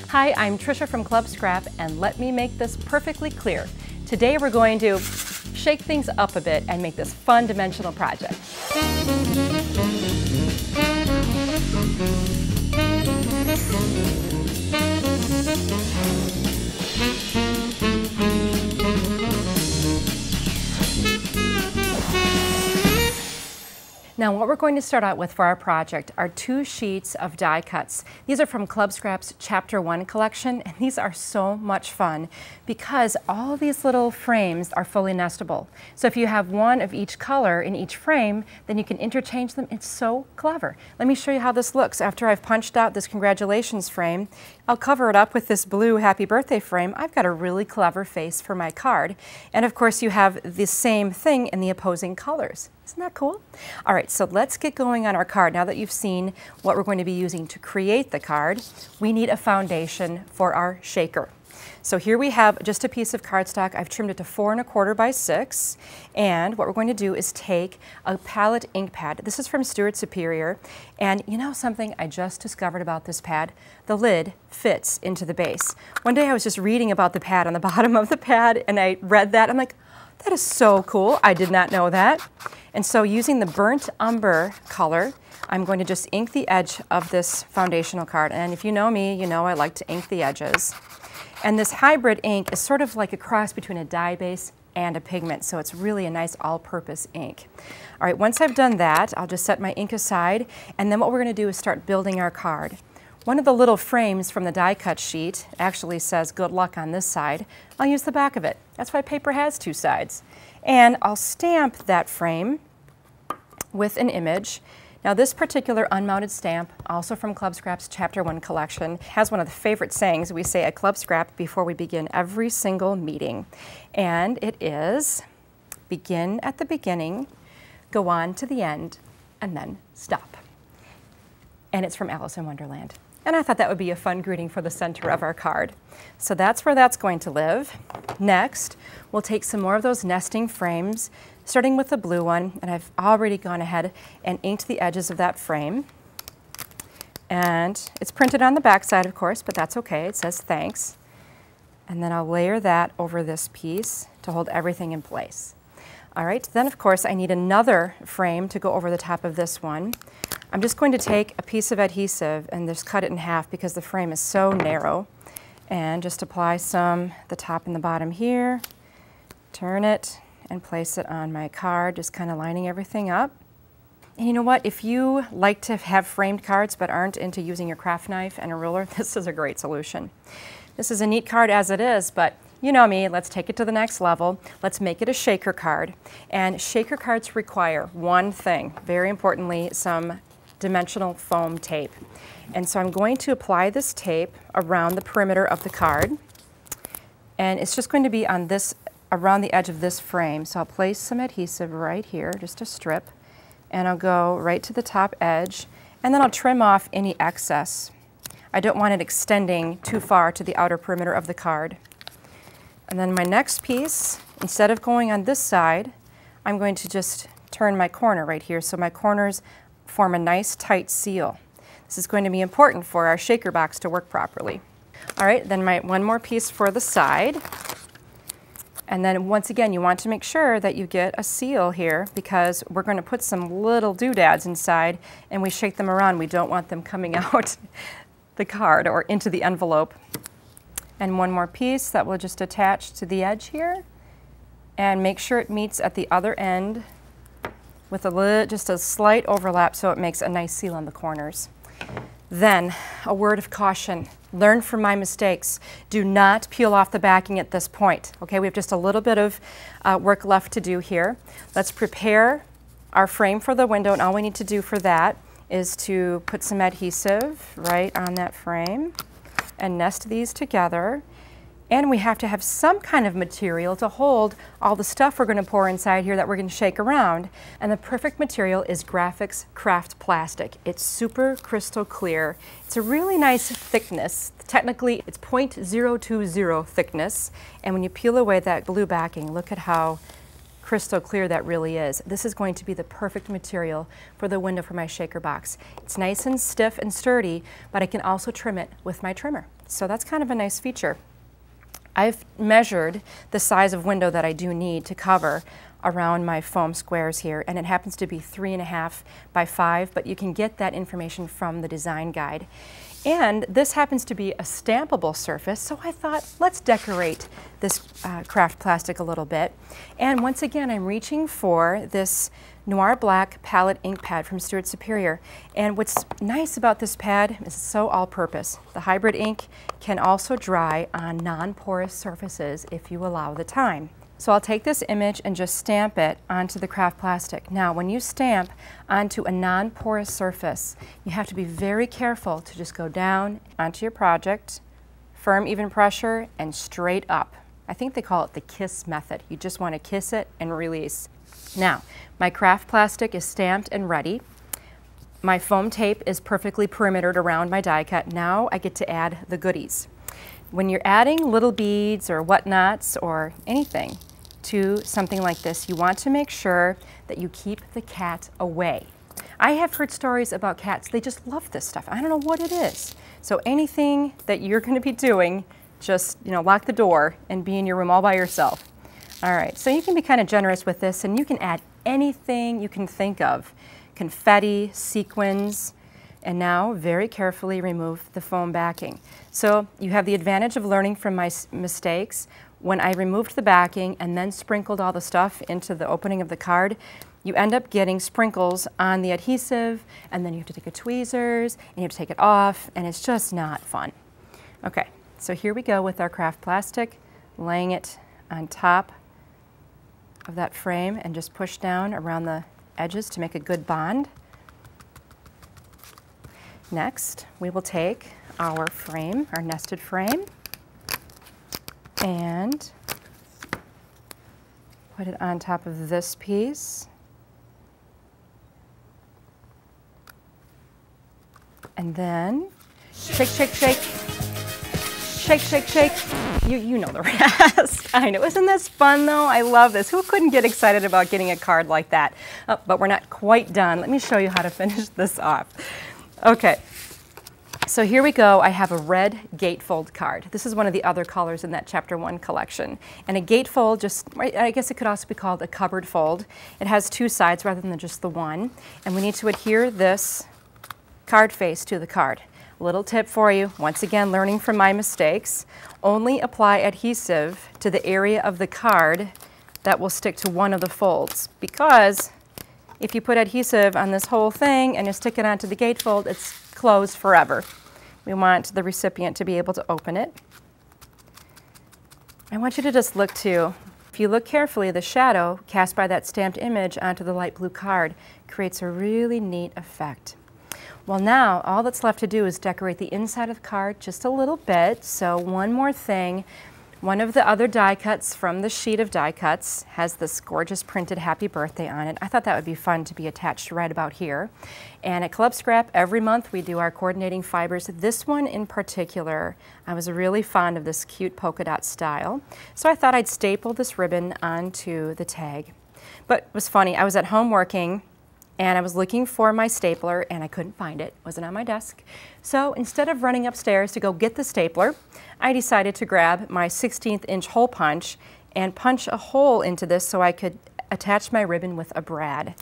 Hi, I'm Tricia from Club Scrap, and let me make this perfectly clear. Today we're going to shake things up a bit and make this fun dimensional project. Now what we're going to start out with for our project are 2 sheets of die cuts. These are from Club Scrap's Chapter 1 collection, and these are so much fun because all of these little frames are fully nestable. So if you have one of each color in each frame, then you can interchange them. It's so clever. Let me show you how this looks. After I've punched out this congratulations frame, I'll cover it up with this blue happy birthday frame. I've got a really clever face for my card. And of course you have the same thing in the opposing colors. Isn't that cool? All right, so let's get going on our card. Now that you've seen what we're going to be using to create the card, we need a foundation for our shaker. So here we have just a piece of cardstock. I've trimmed it to 4 1/4 by 6. And what we're going to do is take a palette ink pad. This is from Stewart Superior. And you know something I just discovered about this pad? The lid fits into the base. One day I was just reading about the pad on the bottom of the pad, and I read that. I'm like, that is so cool. I did not know that. And so using the burnt umber color, I'm going to just ink the edge of this foundational card. And if you know me, you know I like to ink the edges. And this hybrid ink is sort of like a cross between a dye base and a pigment, so it's really a nice all-purpose ink. All right, once I've done that, I'll just set my ink aside, and then what we're going to do is start building our card. One of the little frames from the die cut sheet actually says good luck on this side. I'll use the back of it. That's why paper has 2 sides. And I'll stamp that frame with an image. Now this particular unmounted stamp, also from Club Scrap's Chapter 1 collection, has one of the favorite sayings we say at Club Scrap before we begin every single meeting. And it is, begin at the beginning, go on to the end, and then stop. And it's from Alice in Wonderland. And I thought that would be a fun greeting for the center of our card. So that's where that's going to live. Next, we'll take some more of those nesting frames, starting with the blue one, and I've already gone ahead and inked the edges of that frame. And it's printed on the back side, of course, but that's okay. It says thanks. And then I'll layer that over this piece to hold everything in place. All right, then of course I need another frame to go over the top of this one. I'm just going to take a piece of adhesive and just cut it in half because the frame is so narrow. And just apply some the top and the bottom here, turn it, and place it on my card, just kind of lining everything up. And you know what? If you like to have framed cards but aren't into using your craft knife and a ruler, this is a great solution. This is a neat card as it is, but you know me, let's take it to the next level. Let's make it a shaker card. And shaker cards require one thing, very importantly, some dimensional foam tape. And so I'm going to apply this tape around the perimeter of the card. And it's just going to be on this, around the edge of this frame. So I'll place some adhesive right here, just a strip, and I'll go right to the top edge, and then I'll trim off any excess. I don't want it extending too far to the outer perimeter of the card. And then my next piece, instead of going on this side, I'm going to just turn my corner right here so my corners form a nice tight seal. This is going to be important for our shaker box to work properly. All right, then one more piece for the side. And then once again, you want to make sure that you get a seal here because we're going to put some little doodads inside and we shake them around. We don't want them coming out the card or into the envelope. And one more piece that will just attach to the edge here and make sure it meets at the other end with just a slight overlap so it makes a nice seal on the corners. Then, a word of caution. Learn from my mistakes. Do not peel off the backing at this point. Okay, we have just a little bit of work left to do here. Let's prepare our frame for the window, and all we need to do for that is to put some adhesive right on that frame and nest these together. And we have to have some kind of material to hold all the stuff we're going to pour inside here that we're going to shake around. And the perfect material is Grafix Craft Plastic. It's super crystal clear. It's a really nice thickness. Technically, it's 0.020 thickness. And when you peel away that blue backing, look at how crystal clear that really is. This is going to be the perfect material for the window for my shaker box. It's nice and stiff and sturdy, but I can also trim it with my trimmer. So that's kind of a nice feature. I've measured the size of window that I do need to cover around my foam squares here, and it happens to be 3.5 by 5, but you can get that information from the design guide. And this happens to be a stampable surface, so I thought, let's decorate this craft plastic a little bit. And once again, I'm reaching for this Noir Black palette ink pad from Stewart Superior. And what's nice about this pad is it's so all-purpose. The hybrid ink can also dry on non-porous surfaces if you allow the time. So I'll take this image and just stamp it onto the craft plastic. Now, when you stamp onto a non-porous surface, you have to be very careful to just go down onto your project, firm, even pressure, and straight up. I think they call it the kiss method. You just want to kiss it and release. Now, my craft plastic is stamped and ready. My foam tape is perfectly perimetered around my die cut. Now I get to add the goodies. When you're adding little beads or whatnots or anything to something like this, you want to make sure that you keep the cat away. I have heard stories about cats, they just love this stuff. I don't know what it is. So anything that you're going to be doing, just lock the door and be in your room all by yourself. All right, so you can be kind of generous with this, and you can add anything you can think of. Confetti, sequins, and now very carefully remove the foam backing. So you have the advantage of learning from my mistakes. When I removed the backing and then sprinkled all the stuff into the opening of the card, you end up getting sprinkles on the adhesive, and then you have to take a tweezers and you have to take it off, and it's just not fun. Okay, so here we go with our craft plastic, laying it on top of that frame and just push down around the edges to make a good bond. Next, we will take our frame, our nested frame, and put it on top of this piece. And then shake, shake, shake, shake, shake, shake. You know the rest. I know. Isn't this fun though? I love this. Who couldn't get excited about getting a card like that? Oh, but we're not quite done. Let me show you how to finish this off. Okay. So here we go. I have a red gatefold card. This is one of the other colors in that Chapter 1 collection. And a gatefold, I guess it could also be called a cupboard fold. It has two sides rather than just the one. And we need to adhere this card face to the card. A little tip for you, once again, learning from my mistakes. Only apply adhesive to the area of the card that will stick to one of the folds. Because if you put adhesive on this whole thing and you stick it onto the gatefold, it's closed forever. We want the recipient to be able to open it. I want you to just look too. If you look carefully, the shadow cast by that stamped image onto the light blue card creates a really neat effect. Well, now all that's left to do is decorate the inside of the card just a little bit. So one more thing. One of the other die cuts from the sheet of die cuts has this gorgeous printed happy birthday on it. I thought that would be fun to be attached right about here. And at Club Scrap, every month we do our coordinating fibers. This one in particular, I was really fond of this cute polka dot style. So I thought I'd staple this ribbon onto the tag. But it was funny, I was at home working and I was looking for my stapler and I couldn't find it. It wasn't on my desk. So instead of running upstairs to go get the stapler, I decided to grab my 16th inch hole punch and punch a hole into this so I could attach my ribbon with a brad.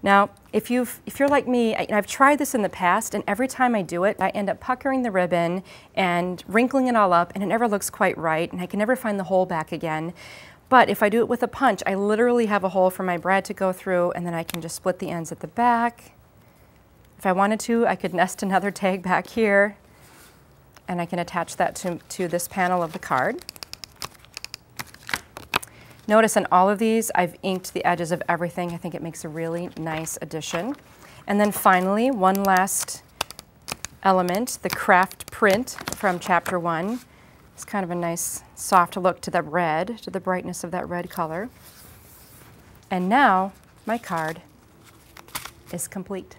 Now, if you're like me, I've tried this in the past, and every time I do it, I end up puckering the ribbon and wrinkling it all up, and it never looks quite right, and I can never find the hole back again. But if I do it with a punch, I literally have a hole for my brad to go through, and then I can just split the ends at the back. If I wanted to, I could nest another tag back here, and I can attach that to this panel of the card. Notice on all of these, I've inked the edges of everything. I think it makes a really nice addition. And then finally, one last element, the craft print from Chapter 1. It's kind of a nice soft look to the red, to the brightness of that red color. And now my card is complete.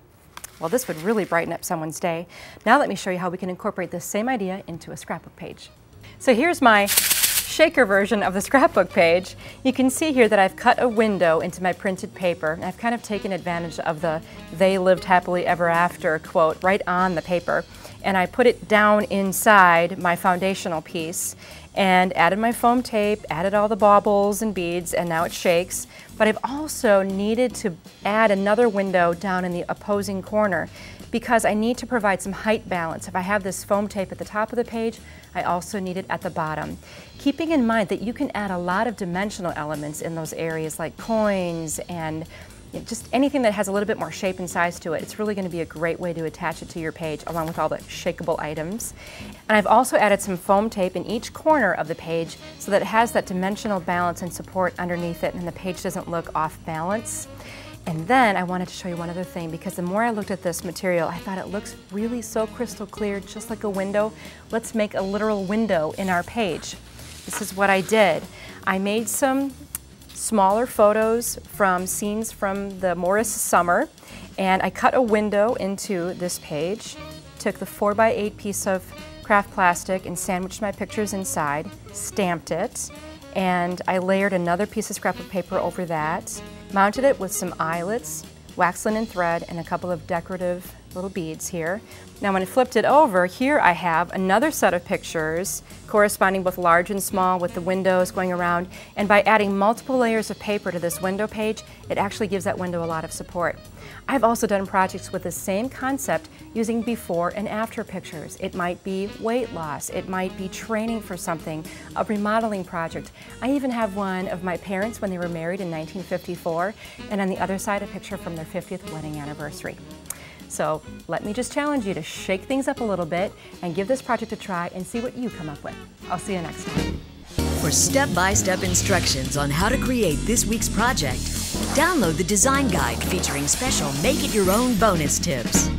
Well, this would really brighten up someone's day. Now let me show you how we can incorporate this same idea into a scrapbook page. So here's my shaker version of the scrapbook page. You can see here that I've cut a window into my printed paper. I've kind of taken advantage of the "they lived happily ever after" quote right on the paper. and I put it down inside my foundational piece and added my foam tape, added all the baubles and beads, and now it shakes. But I've also needed to add another window down in the opposing corner because I need to provide some height balance. If I have this foam tape at the top of the page, I also need it at the bottom. Keeping in mind that you can add a lot of dimensional elements in those areas like coins and just anything that has a little bit more shape and size to it. It's really going to be a great way to attach it to your page along with all the shakeable items. And I've also added some foam tape in each corner of the page so that it has that dimensional balance and support underneath it and the page doesn't look off balance. And then I wanted to show you one other thing because the more I looked at this material, I thought it looks really so crystal clear, just like a window. Let's make a literal window in our page. This is what I did. I made some smaller photos from scenes from the Morris summer, and I cut a window into this page, took the 4x8 piece of craft plastic and sandwiched my pictures inside, stamped it, and I layered another piece of scrapbook paper over that, mounted it with some eyelets, wax linen thread, and a couple of decorative little beads here. Now when I flipped it over, here I have another set of pictures corresponding both large and small with the windows going around, and by adding multiple layers of paper to this window page, it actually gives that window a lot of support. I've also done projects with the same concept using before and after pictures. It might be weight loss, it might be training for something, a remodeling project. I even have one of my parents when they were married in 1954, and on the other side a picture from their 50th wedding anniversary. So let me just challenge you to shake things up a little bit and give this project a try and see what you come up with. I'll see you next time. For step-by-step instructions on how to create this week's project, download the design guide featuring special make-it-your-own bonus tips.